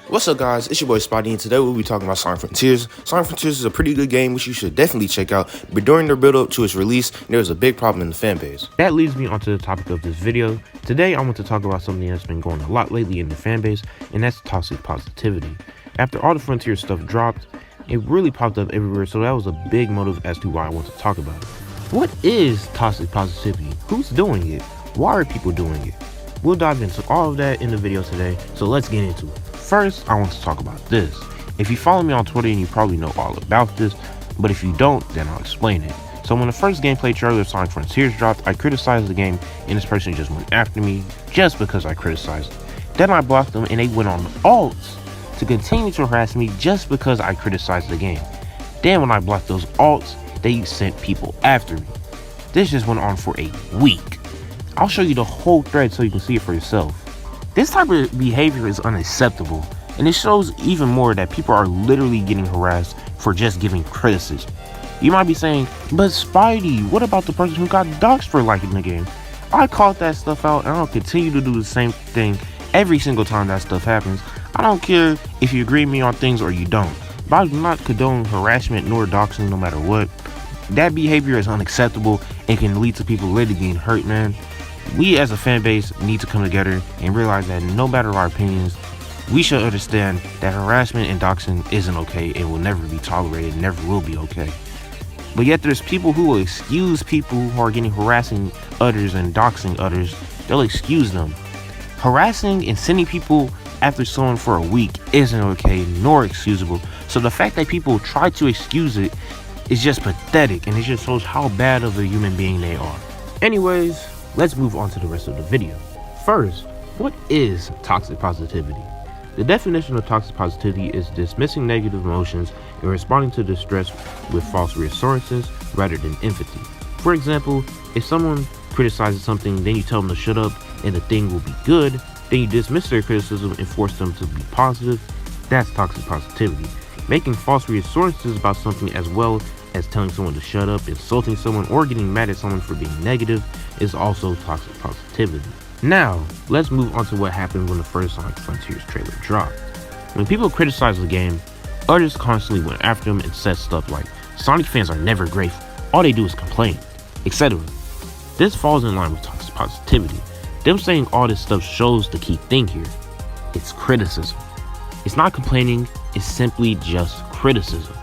What's up, guys? It's your boy Spotty, and today we'll be talking about Sonic Frontiers. Sonic Frontiers is a pretty good game which you should definitely check out, but during their build-up to its release, there was a big problem in the fan base. That leads me onto the topic of this video. Today I want to talk about something that's been going a lot lately in the fan base, and that's toxic positivity. After all the Frontier stuff dropped, it really popped up everywhere, so that was a big motive as to why I want to talk about it. What is toxic positivity? Who's doing it? Why are people doing it? We'll dive into all of that in the video today, so let's get into it. First, I want to talk about this. If you follow me on Twitter, you probably know all about this, but if you don't, then I'll explain it. So when the first gameplay trailer of Sonic Frontiers dropped, I criticized the game, and this person just went after me just because I criticized it. Then I blocked them, and they went on alts to continue to harass me just because I criticized the game. Then when I blocked those alts, they sent people after me. This just went on for a week. I'll show you the whole thread so you can see it for yourself. This type of behavior is unacceptable, and it shows even more that people are literally getting harassed for just giving criticism. You might be saying, but Spidey, what about the person who got doxxed for liking the game? I called that stuff out, and I'll continue to do the same thing every single time that stuff happens. I don't care if you agree with me on things or you don't, but I do not condone harassment nor doxing no matter what. That behavior is unacceptable and can lead to people literally getting hurt, man. We as a fan base need to come together and realize that no matter our opinions, we should understand that harassment and doxing isn't okay and will never be tolerated and never will be okay. But yet there's people who will excuse people who are getting harassing others and doxing others. They'll excuse them. Harassing and sending people after someone for a week isn't okay nor excusable. So the fact that people try to excuse it is just pathetic, and it just shows how bad of a human being they are. Anyways, let's move on to the rest of the video. First, what is toxic positivity? The definition of toxic positivity is dismissing negative emotions and responding to distress with false reassurances rather than empathy. For example, if someone criticizes something, then you tell them to shut up and the thing will be good, then you dismiss their criticism and force them to be positive. That's toxic positivity. Making false reassurances about something as well as telling someone to shut up, insulting someone, or getting mad at someone for being negative is also toxic positivity. Now, let's move on to what happened when the first Sonic Frontiers trailer dropped. When people criticized the game, others constantly went after them and said stuff like, Sonic fans are never grateful, all they do is complain, etc. This falls in line with toxic positivity. Them saying all this stuff shows the key thing here. It's criticism. It's not complaining, it's simply just criticism.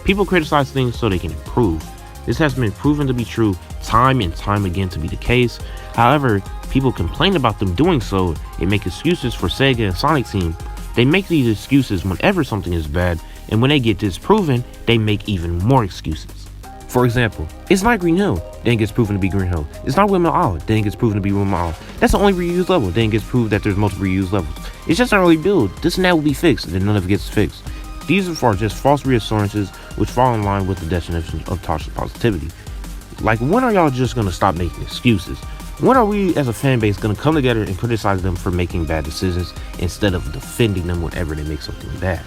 People criticize things so they can improve. This has been proven to be true time and time again to be the case. However, people complain about them doing so and make excuses for Sega and Sonic Team. They make these excuses whenever something is bad, and when they get disproven, they make even more excuses. For example, it's not Green Hill, then it gets proven to be Green Hill. It's not Windmill Island, then it gets proven to be Windmill Island. That's the only reused level, then it gets proved that there's multiple reused levels. It's just an early build, this and that will be fixed, and then none of it gets fixed. These are just false reassurances which fall in line with the definition of toxic positivity. Like, when are y'all just gonna stop making excuses? When are we as a fan base gonna come together and criticize them for making bad decisions instead of defending them whenever they make something bad?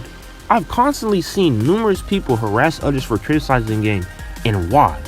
I've constantly seen numerous people harass others for criticizing the game, and why?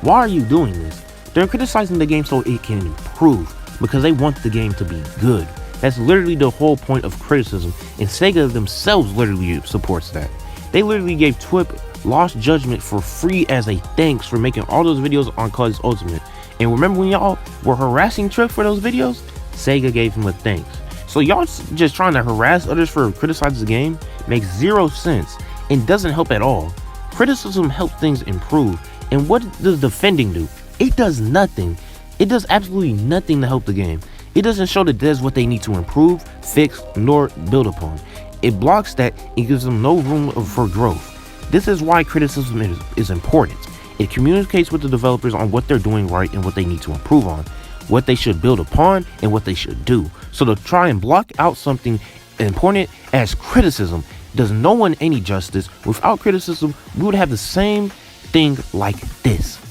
Why are you doing this? They're criticizing the game so it can improve, because they want the game to be good. That's literally the whole point of criticism, and Sega themselves literally supports that. They literally gave Twip Lost Judgment for free as a thanks for making all those videos on Call Ultimate. And remember when y'all were harassing Trip for those videos? Sega gave him a thanks. So y'all just trying to harass others for criticizing the game makes zero sense and doesn't help at all. Criticism helps things improve, and what does defending do? It does nothing. It does absolutely nothing to help the game. It doesn't show that does what they need to improve, fix, nor build upon. It blocks that and gives them no room for growth. This is why criticism is important. It communicates with the developers on what they're doing right and what they need to improve on, what they should build upon, and what they should do. So to try and block out something important as criticism does no one any justice. Without criticism, we would have the same thing like this.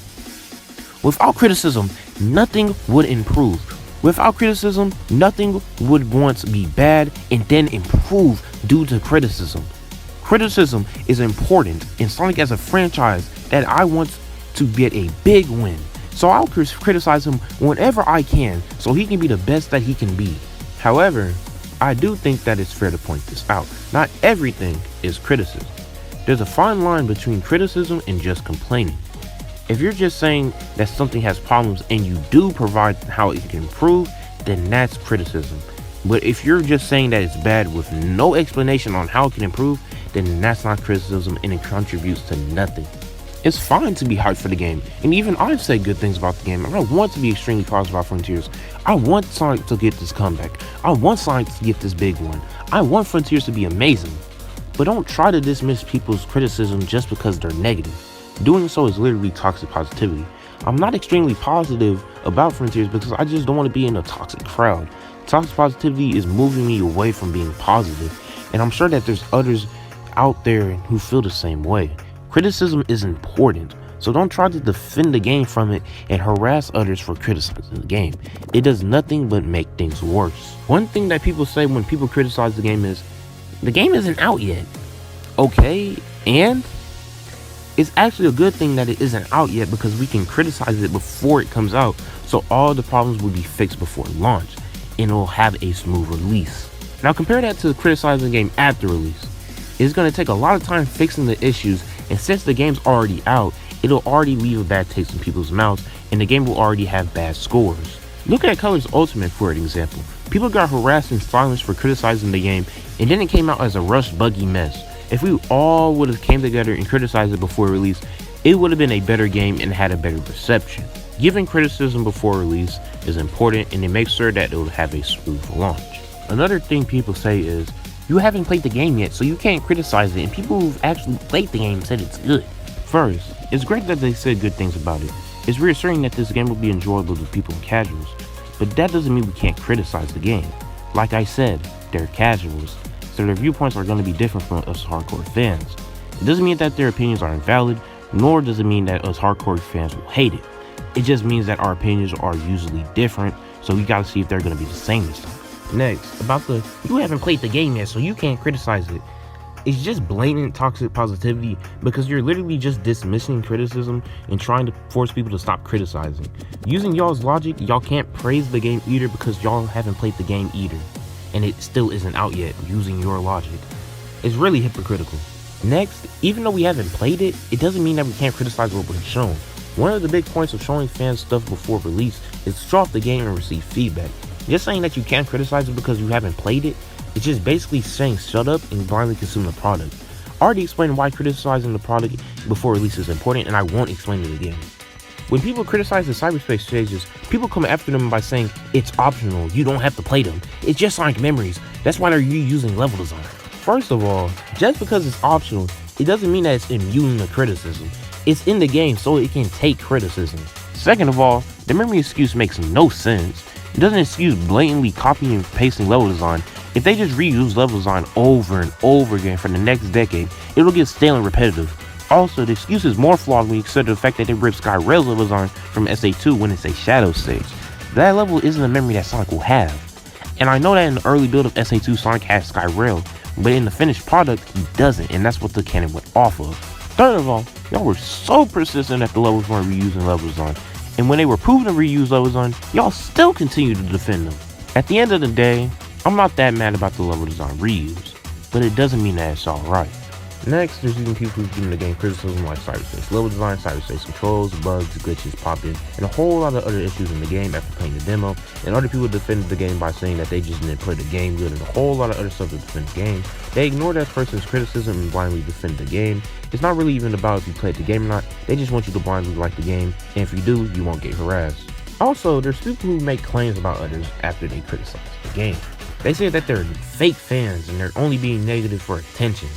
Without criticism, nothing would improve. Without criticism, nothing would once be bad and then improve due to criticism. Criticism is important in Sonic as a franchise that I want to get a big win. So I'll criticize him whenever I can so he can be the best that he can be. However, I do think that it's fair to point this out. Not everything is criticism. There's a fine line between criticism and just complaining. If you're just saying that something has problems and you do provide how it can improve, then that's criticism. But if you're just saying that it's bad with no explanation on how it can improve, then that's not criticism and it contributes to nothing. It's fine to be hyped for the game, and even I've said good things about the game. I want to be extremely positive about Frontiers. I want Sonic to get this comeback. I want Sonic to get this big one. I want Frontiers to be amazing. But don't try to dismiss people's criticism just because they're negative. Doing so is literally toxic positivity. I'm not extremely positive about Frontiers because I just don't want to be in a toxic crowd. Toxic positivity is moving me away from being positive, and I'm sure that there's others out there who feel the same way. Criticism is important, so don't try to defend the game from it and harass others for criticizing the game. It does nothing but make things worse. One thing that people say when people criticize the game is, the game isn't out yet. Okay, and? It's actually a good thing that it isn't out yet because we can criticize it before it comes out, so all the problems will be fixed before launch, and it will have a smooth release. Now compare that to criticizing the game after release. It's going to take a lot of time fixing the issues, and since the game's already out, it'll already leave a bad taste in people's mouths, and the game will already have bad scores. Look at Colors Ultimate for an example. People got harassed and silenced for criticizing the game, and then it came out as a rushed, buggy mess. If we all would have came together and criticized it before release, it would have been a better game and had a better reception. Giving criticism before release is important, and it makes sure that it will have a smooth launch. Another thing people say is, you haven't played the game yet, so you can't criticize it, and people who've actually played the game said it's good. First, it's great that they said good things about it. It's reassuring that this game will be enjoyable to people and casuals, but that doesn't mean we can't criticize the game. Like I said, they're casuals, so their viewpoints are going to be different from us hardcore fans. It doesn't mean that their opinions are invalid, nor does it mean that us hardcore fans will hate it. It just means that our opinions are usually different, so we gotta see if they're gonna be the same this time. Next, about the, you haven't played the game yet, so you can't criticize it. It's just blatant toxic positivity because you're literally just dismissing criticism and trying to force people to stop criticizing. Using y'all's logic, y'all can't praise the game either because y'all haven't played the game either, and it still isn't out yet using your logic. It's really hypocritical. Next, even though we haven't played it, it doesn't mean that we can't criticize what we're shown. One of the big points of showing fans stuff before release is to show off the game and receive feedback. Just saying that you can't criticize it because you haven't played it, it's just basically saying shut up and blindly consume the product. I already explained why criticizing the product before release is important, and I won't explain it again. When people criticize the cyberspace stages, people come after them by saying it's optional, you don't have to play them, it's just Sonic memories, that's why they're reusing level design. First of all, just because it's optional, it doesn't mean that it's immune to criticism. It's in the game so it can take criticism. Second of all, the memory excuse makes no sense. It doesn't excuse blatantly copying and pasting level design. If they just reuse level design over and over again for the next decade, it'll get stale and repetitive. Also, the excuse is more flawed when you consider the fact that they ripped Skyrail's level design from SA2 when it's a shadow stage. That level isn't a memory that Sonic will have. And I know that in the early build of SA2 Sonic has Skyrail, but in the finished product he doesn't, and that's what the canon went off of. Third of all, y'all were so persistent that the levels weren't reusing level design, and when they were proven to reuse level design, y'all still continue to defend them. At the end of the day, I'm not that mad about the level design reuse, but it doesn't mean that it's alright. Next, there's even people who've given the game criticism like cyberspace level design, cyberspace controls, bugs, glitches, pop-in, and a whole lot of other issues in the game after playing the demo, and other people defended the game by saying that they just didn't play the game good and a whole lot of other stuff to defend the game. They ignore that person's criticism and blindly defend the game. It's not really even about if you played the game or not, they just want you to blindly like the game, and if you do, you won't get harassed. Also, there's people who make claims about others after they criticize the game. They say that they're fake fans and they're only being negative for attention.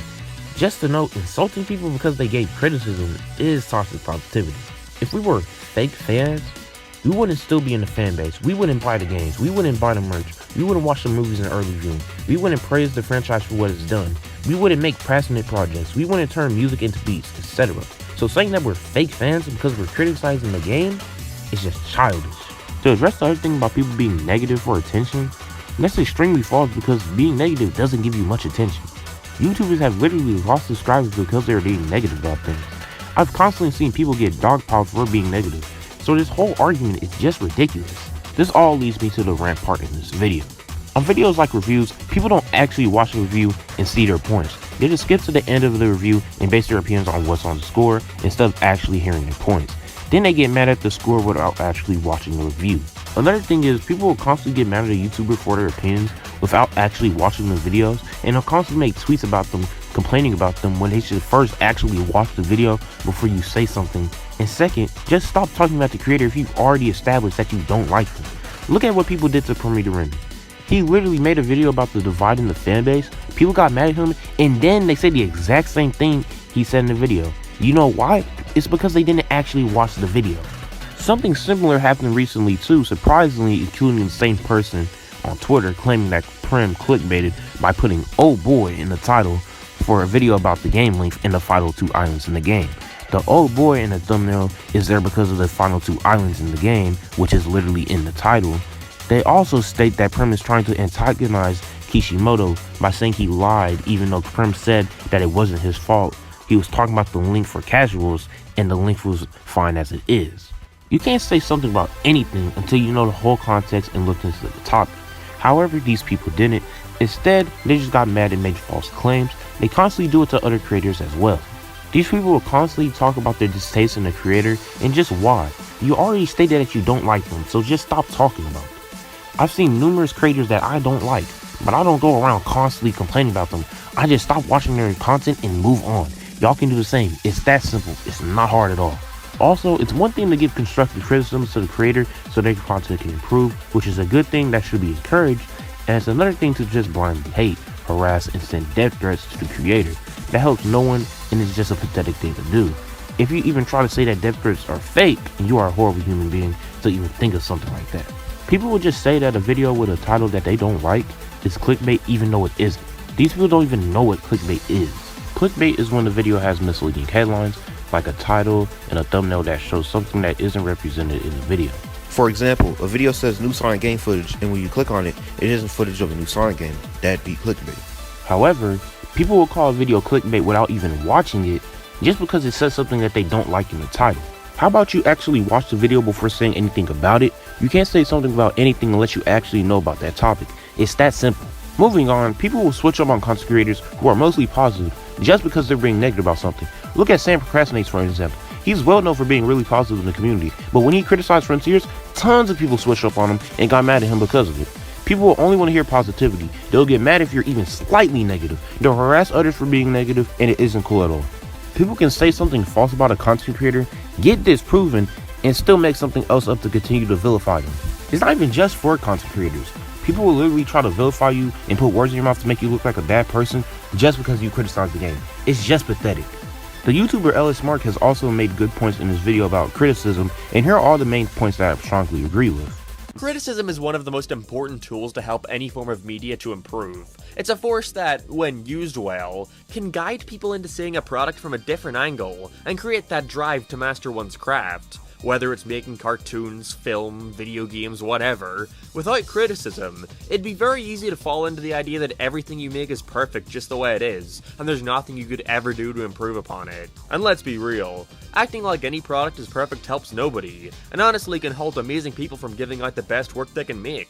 Just to note, insulting people because they gave criticism is toxic positivity. If we were fake fans, we wouldn't still be in the fan base. We wouldn't buy the games. We wouldn't buy the merch. We wouldn't watch the movies in early viewing. We wouldn't praise the franchise for what it's done. We wouldn't make passionate projects. We wouldn't turn music into beats, etc. So saying that we're fake fans because we're criticizing the game is just childish. To address the other thing about people being negative for attention, that's extremely false because being negative doesn't give you much attention. YouTubers have literally lost subscribers because they're being negative about things. I've constantly seen people get dogpiled for being negative, so this whole argument is just ridiculous. This all leads me to the rant part in this video. On videos like reviews, people don't actually watch the review and see their points. They just skip to the end of the review and base their opinions on what's on the score instead of actually hearing their points. Then they get mad at the score without actually watching the review. Another thing is, people will constantly get mad at a YouTuber for their opinions without actually watching the videos, and they'll constantly make tweets about them, complaining about them, when they should first actually watch the video before you say something. And second, just stop talking about the creator if you've already established that you don't like them. Look at what people did to Premier Remy. He literally made a video about the divide in the fan base. People got mad at him, and then they said the exact same thing he said in the video. You know why? It's because they didn't actually watch the video. Something similar happened recently too, surprisingly including the same person on Twitter claiming that Prim clickbaited by putting "oh boy" in the title for a video about the game length and the final 2 islands in the game. The "oh boy" in the thumbnail is there because of the final 2 islands in the game, which is literally in the title. They also state that Prim is trying to antagonize Kishimoto by saying he lied, even though Prim said that it wasn't his fault. He was talking about the length for casuals, and the length was fine as it is. You can't say something about anything until you know the whole context and look into the topic. However, these people didn't. Instead, they just got mad and made false claims. They constantly do it to other creators as well. These people will constantly talk about their distaste in the creator and just why. You already stated that you don't like them, so just stop talking about them. I've seen numerous creators that I don't like, but I don't go around constantly complaining about them. I just stop watching their content and move on. Y'all can do the same. It's that simple. It's not hard at all. Also, it's one thing to give constructive criticisms to the creator so their content can improve, which is a good thing that should be encouraged, and it's another thing to just blindly hate, harass, and send death threats to the creator. That helps no one, and it's just a pathetic thing to do. If you even try to say that death threats are fake, you are a horrible human being to even think of something like that. People will just say that a video with a title that they don't like is clickbait even though it isn't. These people don't even know what clickbait is. Clickbait is when the video has misleading headlines, like a title and a thumbnail that shows something that isn't represented in the video. For example, a video says new Sonic game footage, and when you click on it, it isn't footage of a new Sonic game. That'd be clickbait. However, people will call a video clickbait without even watching it just because it says something that they don't like in the title. How about you actually watch the video before saying anything about it? You can't say something about anything unless you actually know about that topic. It's that simple. Moving on, people will switch up on content creators who are mostly positive just because they're being negative about something. Look at Sam Procrastinates for example. He's well known for being really positive in the community, but when he criticized Frontiers, tons of people switched up on him and got mad at him because of it. People will only want to hear positivity. They'll get mad if you're even slightly negative. They'll harass others for being negative, and it isn't cool at all. People can say something false about a content creator, get disproven, and still make something else up to continue to vilify them. It's not even just for content creators. People will literally try to vilify you and put words in your mouth to make you look like a bad person just because you criticize the game. It's just pathetic. The YouTuber Ellis Mark has also made good points in his video about criticism, and here are all the main points that I strongly agree with. Criticism is one of the most important tools to help any form of media to improve. It's a force that, when used well, can guide people into seeing a product from a different angle and create that drive to master one's craft. Whether it's making cartoons, film, video games, whatever, without criticism, it'd be very easy to fall into the idea that everything you make is perfect just the way it is, and there's nothing you could ever do to improve upon it. And let's be real, acting like any product is perfect helps nobody, and honestly can hold amazing people from giving out the best work they can make.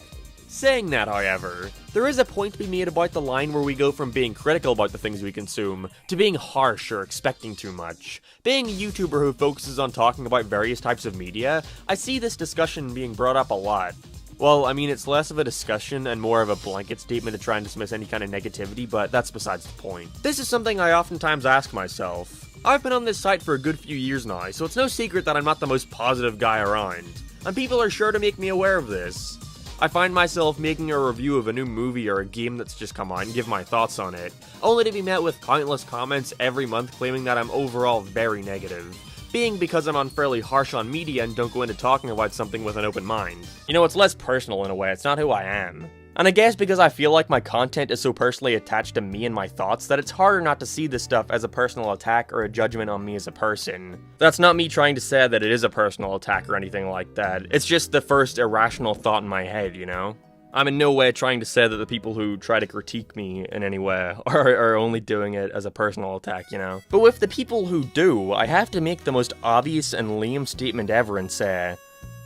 Saying that, however, there is a point to be made about the line where we go from being critical about the things we consume to being harsh or expecting too much. Being a YouTuber who focuses on talking about various types of media, I see this discussion being brought up a lot. Well, I mean, it's less of a discussion and more of a blanket statement to try and dismiss any kind of negativity, but that's besides the point. This is something I oftentimes ask myself. I've been on this site for a good few years now, so it's no secret that I'm not the most positive guy around. And people are sure to make me aware of this. I find myself making a review of a new movie or a game that's just come out and give my thoughts on it, only to be met with countless comments every month claiming that I'm overall very negative. Being because I'm unfairly harsh on media and don't go into talking about something with an open mind. You know, it's less personal in a way, it's not who I am. And I guess because I feel like my content is so personally attached to me and my thoughts that it's harder not to see this stuff as a personal attack or a judgment on me as a person. That's not me trying to say that it is a personal attack or anything like that. It's just the first irrational thought in my head, you know? I'm in no way trying to say that the people who try to critique me in any way are only doing it as a personal attack, you know? But with the people who do, I have to make the most obvious and lame statement ever and say,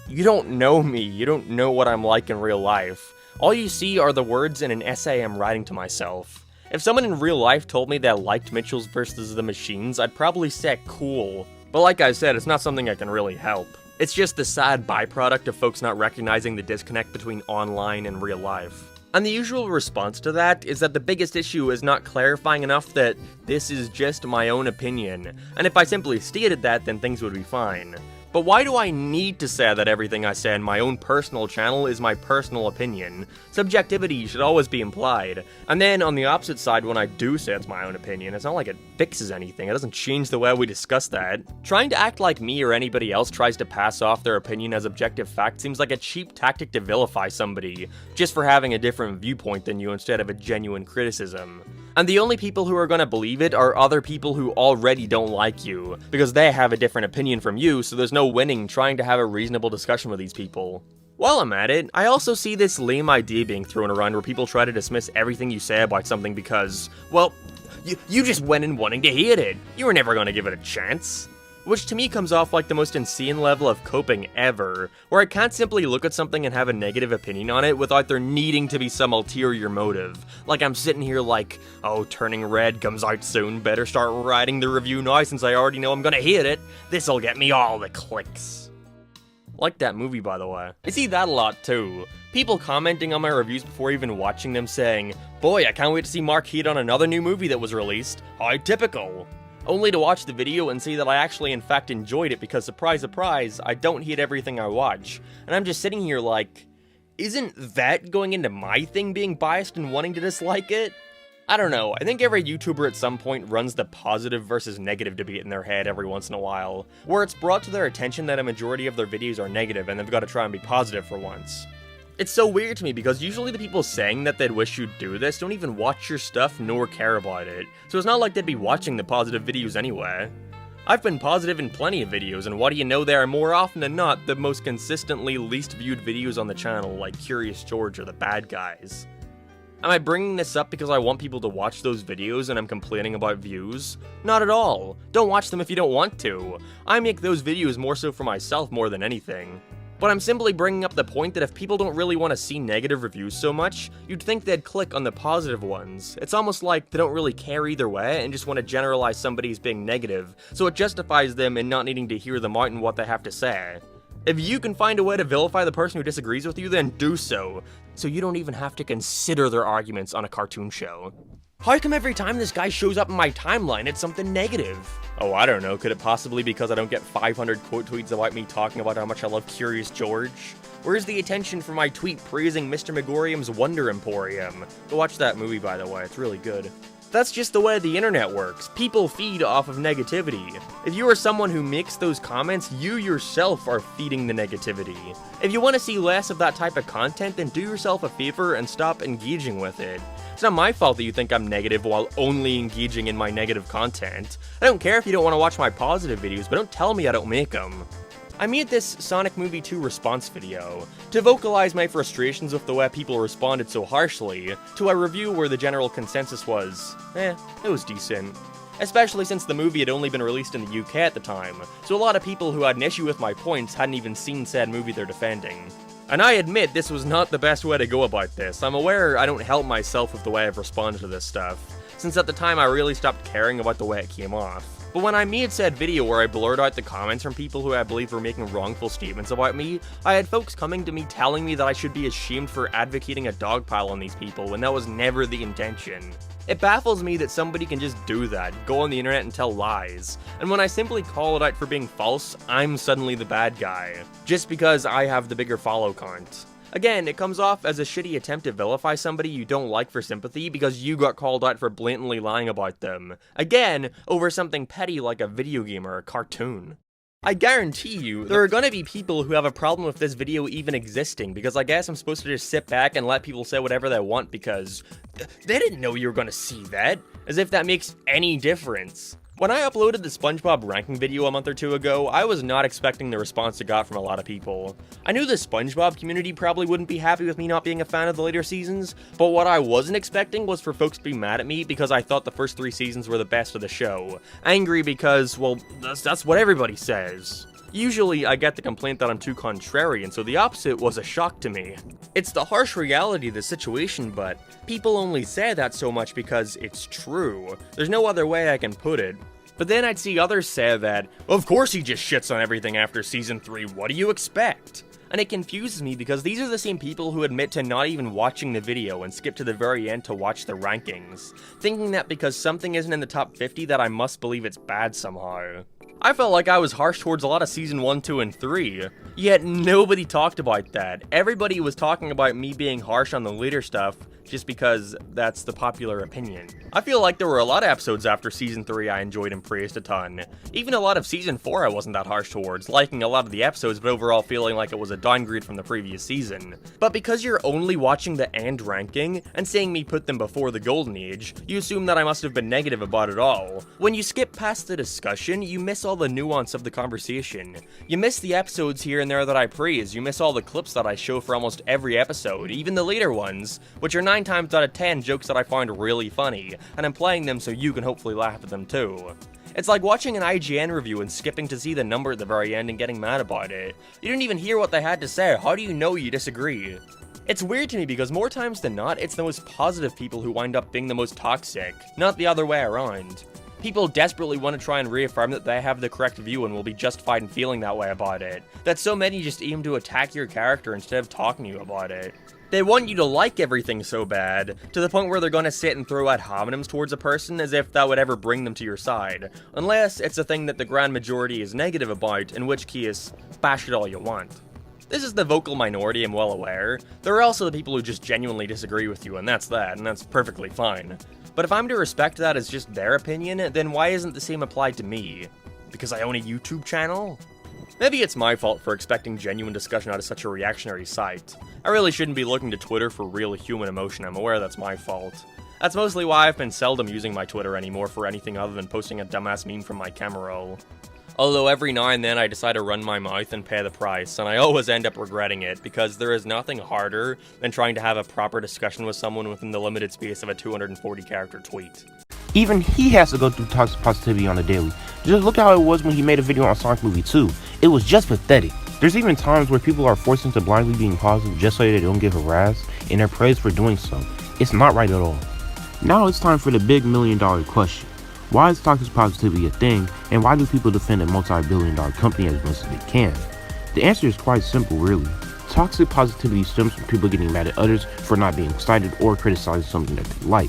you don't know me, you don't know what I'm like in real life. All you see are the words in an essay I'm writing to myself. If someone in real life told me they liked Mitchell's vs. the Machines, I'd probably say cool. But like I said, it's not something I can really help. It's just the sad byproduct of folks not recognizing the disconnect between online and real life. And the usual response to that is that the biggest issue is not clarifying enough that this is just my own opinion, and if I simply stated that, then things would be fine. But why do I need to say that everything I say in my own personal channel is my personal opinion? Subjectivity should always be implied. And then on the opposite side, when I do say it's my own opinion, it's not like it fixes anything, it doesn't change the way we discuss that. Trying to act like me or anybody else tries to pass off their opinion as objective fact seems like a cheap tactic to vilify somebody, just for having a different viewpoint than you instead of a genuine criticism. And the only people who are gonna believe it are other people who already don't like you, because they have a different opinion from you, so there's no winning trying to have a reasonable discussion with these people. While I'm at it, I also see this lame idea being thrown around where people try to dismiss everything you say about something because, well, you just went in wanting to hate it. You were never gonna give it a chance. Which to me comes off like the most insane level of coping ever, where I can't simply look at something and have a negative opinion on it without there needing to be some ulterior motive. Like I'm sitting here like, oh, Turning Red comes out soon, better start writing the review now since I already know I'm gonna hate it. This'll get me all the clicks. Like that movie, by the way. I see that a lot too. People commenting on my reviews before even watching them saying, boy, I can't wait to see Mark hate on another new movie that was released. How typical. Only to watch the video and see that I actually in fact enjoyed it because surprise surprise, I don't hate everything I watch. And I'm just sitting here like, isn't that going into my thing being biased and wanting to dislike it? I don't know, I think every YouTuber at some point runs the positive versus negative debate in their head every once in a while, where it's brought to their attention that a majority of their videos are negative and they've got to try and be positive for once. It's so weird to me because usually the people saying that they'd wish you'd do this don't even watch your stuff nor care about it, so it's not like they'd be watching the positive videos anyway. I've been positive in plenty of videos, and what do you know, they are more often than not the most consistently least viewed videos on the channel, like Curious George or The Bad Guys. Am I bringing this up because I want people to watch those videos and I'm complaining about views? Not at all. Don't watch them if you don't want to. I make those videos more so for myself more than anything. But I'm simply bringing up the point that if people don't really want to see negative reviews so much, you'd think they'd click on the positive ones. It's almost like they don't really care either way and just want to generalize somebody as being negative, so it justifies them in not needing to hear them out and what they have to say. If you can find a way to vilify the person who disagrees with you, then do so you don't even have to consider their arguments on a cartoon show. How come every time this guy shows up in my timeline, it's something negative? Oh, I don't know, could it possibly be because I don't get 500 quote tweets about me talking about how much I love Curious George? Where's the attention for my tweet praising Mr. Megorium's Wonder Emporium? Go watch that movie, by the way, it's really good. That's just the way the internet works. People feed off of negativity. If you are someone who makes those comments, you yourself are feeding the negativity. If you want to see less of that type of content, then do yourself a favor and stop engaging with it. It's not my fault that you think I'm negative while only engaging in my negative content. I don't care if you don't want to watch my positive videos, but don't tell me I don't make them. I made this Sonic Movie 2 response video to vocalize my frustrations with the way people responded so harshly to a review where the general consensus was, it was decent. Especially since the movie had only been released in the UK at the time, so a lot of people who had an issue with my points hadn't even seen said movie they're defending. And I admit this was not the best way to go about this. I'm aware I don't help myself with the way I've responded to this stuff, since at the time I really stopped caring about the way it came off. But when I made said video where I blurred out the comments from people who I believe were making wrongful statements about me, I had folks coming to me telling me that I should be ashamed for advocating a dog pile on these people when that was never the intention. It baffles me that somebody can just do that, go on the internet and tell lies, and when I simply call it out for being false, I'm suddenly the bad guy, just because I have the bigger follow count. Again, it comes off as a shitty attempt to vilify somebody you don't like for sympathy because you got called out for blatantly lying about them. Again, over something petty like a video game or a cartoon. I guarantee you, there are gonna be people who have a problem with this video even existing because I guess I'm supposed to just sit back and let people say whatever they want because they didn't know you were gonna see that, as if that makes any difference. When I uploaded the SpongeBob ranking video a month or two ago, I was not expecting the response it got from a lot of people. I knew the SpongeBob community probably wouldn't be happy with me not being a fan of the later seasons, but what I wasn't expecting was for folks to be mad at me because I thought the first 3 seasons were the best of the show. Angry because, well, that's what everybody says. Usually, I get the complaint that I'm too contrarian, so the opposite was a shock to me. It's the harsh reality of the situation, but people only say that so much because it's true. There's no other way I can put it. But then I'd see others say that, of course he just shits on everything after season 3, what do you expect? And it confuses me because these are the same people who admit to not even watching the video and skip to the very end to watch the rankings, thinking that because something isn't in the top 50 that I must believe it's bad somehow. I felt like I was harsh towards a lot of season 1, 2, and 3, yet nobody talked about that. Everybody was talking about me being harsh on the later stuff, just because that's the popular opinion. I feel like there were a lot of episodes after season 3 I enjoyed and praised a ton. Even a lot of season 4 I wasn't that harsh towards, liking a lot of the episodes but overall feeling like it was a downgrade from the previous season. But because you're only watching the end ranking and seeing me put them before the golden age, you assume that I must have been negative about it all. When you skip past the discussion, you miss all the nuance of the conversation. You miss the episodes here and there that I praise, you miss all the clips that I show for almost every episode, even the later ones, which are 9 times out of 10 jokes that I find really funny, and I'm playing them so you can hopefully laugh at them too. It's like watching an IGN review and skipping to see the number at the very end and getting mad about it. You didn't even hear what they had to say, how do you know you disagree? It's weird to me because more times than not, it's the most positive people who wind up being the most toxic, not the other way around. People desperately want to try and reaffirm that they have the correct view and will be justified in feeling that way about it, that so many just aim to attack your character instead of talking to you about it. They want you to like everything so bad, to the point where they're gonna sit and throw ad hominems towards a person as if that would ever bring them to your side. Unless it's a thing that the grand majority is negative about, in which case, bash it all you want. This is the vocal minority, I'm well aware. There are also the people who just genuinely disagree with you, and that's perfectly fine. But if I'm to respect that as just their opinion, then why isn't the same applied to me? Because I own a YouTube channel? Maybe it's my fault for expecting genuine discussion out of such a reactionary site. I really shouldn't be looking to Twitter for real human emotion, I'm aware that's my fault. That's mostly why I've been seldom using my Twitter anymore for anything other than posting a dumbass meme from my camera roll. Although every now and then I decide to run my mouth and pay the price, and I always end up regretting it, because there is nothing harder than trying to have a proper discussion with someone within the limited space of a 240 character tweet. Even he has to go through toxic positivity on a daily. Just look how it was when he made a video on Sonic Movie 2. It was just pathetic. There's even times where people are forced into blindly being positive just so they don't get harassed, and they're praised for doing so. It's not right at all. Now it's time for the big $1 million question. Why is toxic positivity a thing, and why do people defend a multi-billion-dollar company as much as they can? The answer is quite simple, really. Toxic positivity stems from people getting mad at others for not being excited or criticizing something that they like.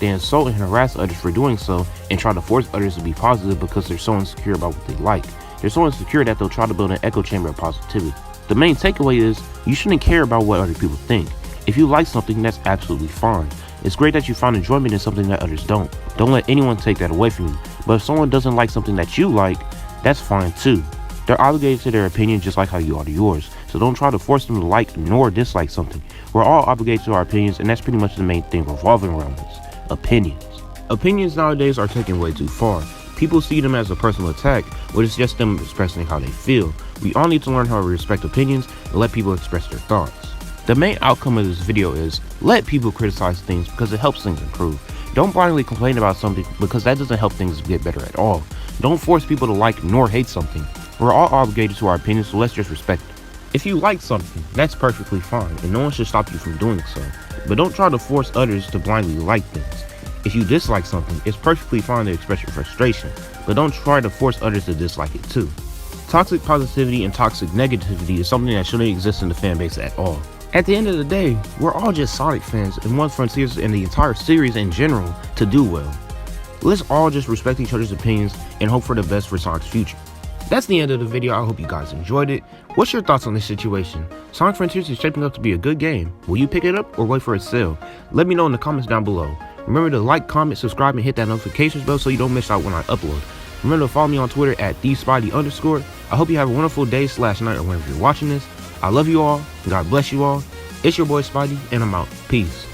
They insult and harass others for doing so, and try to force others to be positive because they're so insecure about what they like. They're so insecure that they'll try to build an echo chamber of positivity. The main takeaway is, you shouldn't care about what other people think. If you like something, that's absolutely fine. It's great that you find enjoyment in something that others don't. Don't let anyone take that away from you. But if someone doesn't like something that you like, that's fine too. They're obligated to their opinion just like how you are to yours. So don't try to force them to like nor dislike something. We're all obligated to our opinions, and that's pretty much the main thing revolving around this. Opinions. Opinions nowadays are taken way too far. People see them as a personal attack, but it's just them expressing how they feel. We all need to learn how to respect opinions and let people express their thoughts. The main outcome of this video is, let people criticize things because it helps things improve. Don't blindly complain about something because that doesn't help things get better at all. Don't force people to like nor hate something. We're all obligated to our opinions, so let's just respect it. If you like something, that's perfectly fine, and no one should stop you from doing so. But don't try to force others to blindly like things. If you dislike something, it's perfectly fine to express your frustration, but don't try to force others to dislike it too. Toxic positivity and toxic negativity is something that shouldn't exist in the fan base at all. At the end of the day, we're all just Sonic fans and want Frontiers and the entire series in general to do well. Let's all just respect each other's opinions and hope for the best for Sonic's future. That's the end of the video. I hope you guys enjoyed it. What's your thoughts on this situation? Sonic Frontiers is shaping up to be a good game. Will you pick it up or wait for its sale? Let me know in the comments down below. Remember to like, comment, subscribe, and hit that notifications bell so you don't miss out when I upload. Remember to follow me on Twitter at @thespidey_. I hope you have a wonderful day / night or whenever you're watching this. I love you all. God bless you all. It's your boy Spidey, and I'm out. Peace.